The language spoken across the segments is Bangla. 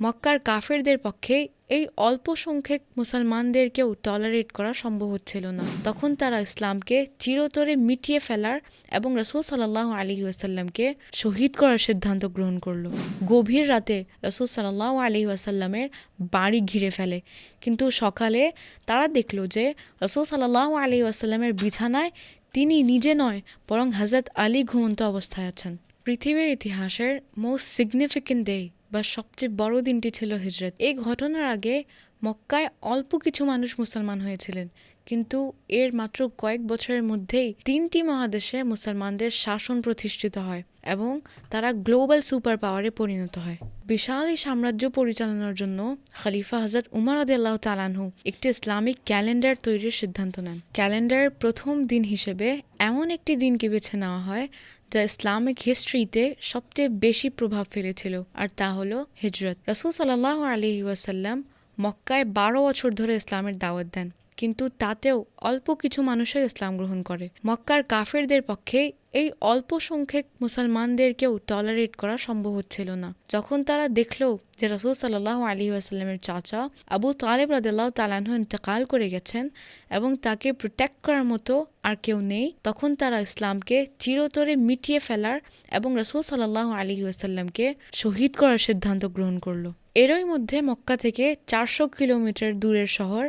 মক্কার কাফেরদের পক্ষে এই অল্প সংখ্যক মুসলমানদেরকেও টলারেট করা সম্ভব হচ্ছিল না। তখন তারা ইসলামকে চিরতরে মিটিয়ে ফেলার এবং রাসূল সাল্লাল্লাহু আলাইহি ওয়াসাল্লামকে শহীদ করার সিদ্ধান্ত গ্রহণ করলো। গভীর রাতে রাসূল সাল্লাল্লাহু আলাইহি ওয়াসাল্লামের বাড়ি ঘিরে ফেলে, কিন্তু সকালে তারা দেখল যে রাসূল সাল্লাল্লাহু আলাইহি ওয়াসাল্লামের বিছানায় তিনি নিজে নয়, বরং হযরত আলী ঘুমন্ত অবস্থায় আছেন। পৃথিবীর ইতিহাসের মোস্ট সিগনিফিক্যান্ট ডে বা সবচেয়ে বড় দিনটি ছিল হিজরত। এই ঘটনার আগে মক্কায় অল্প কিছু মানুষ মুসলমান হয়েছিলেন, কিন্তু এর মাত্র কয়েক বছরের মধ্যেই 3টি মহাদেশে মুসলমানদের শাসন প্রতিষ্ঠিত হয় এবং তারা গ্লোবাল সুপার পাওয়ারে পরিণত হয়। বিশাল এই সাম্রাজ্য পরিচালনার জন্য খলিফা হযরত উমর রাদিয়াল্লাহু তাআলা আনহু একটি ইসলামিক ক্যালেন্ডার তৈরির সিদ্ধান্ত নেন। ক্যালেন্ডারের প্রথম দিন হিসেবে এমন একটি দিনকে বেছে নেওয়া হয় যা ইসলামিক হিস্ট্রিতে সবচেয়ে বেশি প্রভাব ফেলেছিল, আর তা হলো হিজরত। রাসূল সাল্লাল্লাহু আলাইহি ওয়াসাল্লাম মক্কায় 12 বছর ধরে ইসলামের দাওয়াত দেন, কিন্তু তাতেও অল্প কিছু মানুষই ইসলাম গ্রহণ করে। মক্কার কাফেরদের পক্ষে এই অল্প সংখ্যক মুসলমানদেরকেও টলারেট করা সম্ভব হচ্ছিল না। যখন তারা দেখলো যে রাসূল সাল্লাল্লাহু আলাইহি ওয়াসাল্লামের চাচা আবু তালেব রাদিয়াল্লাহু তাআলা আনহু ইন্তেকাল করে গেছেন এবং তাকে প্রোটেক্ট করার মতো আর কেউ নেই, তখন তারা ইসলামকে চিরতরে মিটিয়ে ফেলার এবং রাসূল সাল্লাল্লাহু আলাইহি ওয়াসাল্লামকে শহীদ করার সিদ্ধান্ত গ্রহণ করলো। এরই মধ্যে মক্কা থেকে 400 কিলোমিটার দূরের শহর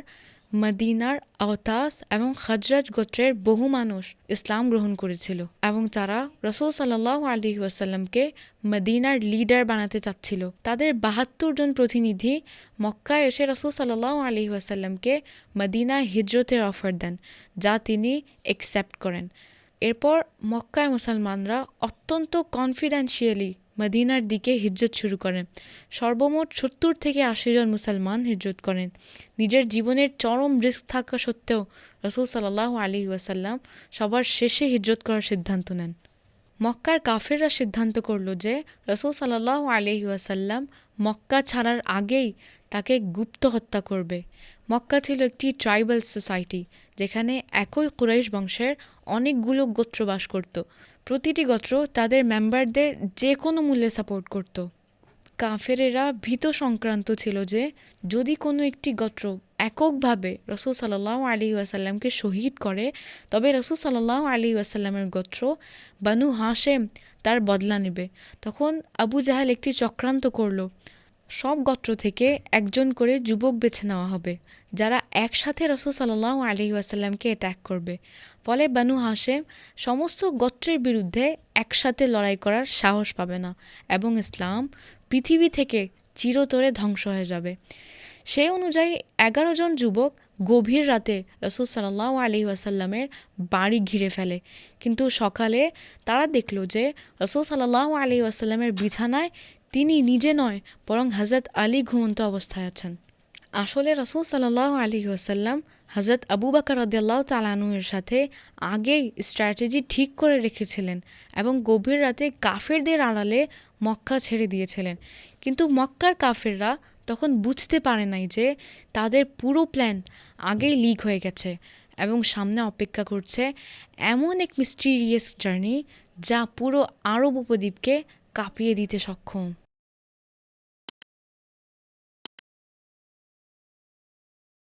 মদিনার আওতাস এবং খাজরাজ গোত্রের বহু মানুষ ইসলাম গ্রহণ করেছিল এবং তারা রাসূল সাল্লাল্লাহু আলাইহি ওয়াসাল্লামকে মদিনার লিডার বানাতে চাচ্ছিল। তাদের 72 জন প্রতিনিধি মক্কায় এসে রাসূল সাল্লাল্লাহু আলাইহি ওয়াসাল্লামকে মদিনায় হিজরতের অফার দেন, যা তিনি অ্যাকসেপ্ট করেন। এরপর মক্কায় মুসলমানরা অত্যন্ত কনফিডেন্সিয়ালি মদিনার দিকে হিজরত শুরু করেন। সর্বমোট 70 থেকে 80 জন মুসলমান হিজরত করেন। নিজের জীবনের চরম রিস্ক থাকা সত্ত্বেও রাসূল সাল্লাল্লাহু আলাইহি ওয়াসাল্লাম সবার শেষে হিজরত করার সিদ্ধান্ত নেন। মক্কার কাফেররা সিদ্ধান্ত করল যে রাসূল সাল্লাল্লাহু আলাইহি ওয়াসাল্লাম মক্কা ছাড়ার আগেই তাকে গুপ্ত হত্যা করবে। মক্কা ছিল একটি ট্রাইবাল সোসাইটি, যেখানে একই কুরাইশ বংশের অনেকগুলো গোত্র বাস করত। প্রতিটি গোত্র তাদের মেম্বারদের যে কোনো মূল্যে সাপোর্ট করত। কাফেরেরা ভীত সংক্রান্ত ছিল যে যদি কোনো একটি গোত্র এককভাবে রাসূল সাল্লাল্লাহু আলাইহি ওয়াসাল্লামকে শহীদ করে, তবে রাসূল সাল্লাল্লাহু আলাইহি ওয়াসাল্লামের গোত্র বানু হাশেম তার বদলা নেবে। তখন আবু জাহেল একটি চক্রান্ত করল। সব গোত্র থেকে একজন করে যুবক বেছে নেওয়া হবে, যারা একসাথে রাসূল সাল্লাল্লাহু আলাইহি ওয়াসাল্লামকে অ্যাটাক করবে। ফলে বানু হাশেম সমস্ত গোত্রের বিরুদ্ধে একসাথে লড়াই করার সাহস পাবে না এবং ইসলাম পৃথিবী থেকে চিরতরে ধ্বংস হয়ে যাবে। সেই অনুযায়ী 11 জন যুবক গভীর রাতে রাসূল সাল্লাল্লাহু আলাইহি ওয়াসাল্লামের বাড়ি ঘিরে ফেলে, কিন্তু সকালে তারা দেখল যে রাসূল সাল্লাল্লাহু আলাইহি ওয়াসাল্লামের বিছানায় তিনি নিজে নয়, বরং হযরত আলী ঘুমন্ত অবস্থায় আছেন। আসলে রাসূল সাল্লাল্লাহু আলাইহি ওয়াসাল্লাম হযরত আবু বকর রাদিয়াল্লাহু তাআলা আনহু এর সাথে আগেই স্ট্র্যাটেজি ঠিক করে রেখেছিলেন এবং গভীর রাতে কাফেরদের আড়ালে মক্কা ছেড়ে দিয়েছিলেন। কিন্তু মক্কার কাফেররা তখন বুঝতে পারে নাই যে তাদের পুরো প্ল্যান আগেই লিক হয়ে গেছে এবং সামনে অপেক্ষা করছে এমন এক মিস্টিরিয়াস জার্নি যা পুরো আরব উপদ্বীপকে কাঁপিয়ে দিতে সক্ষম।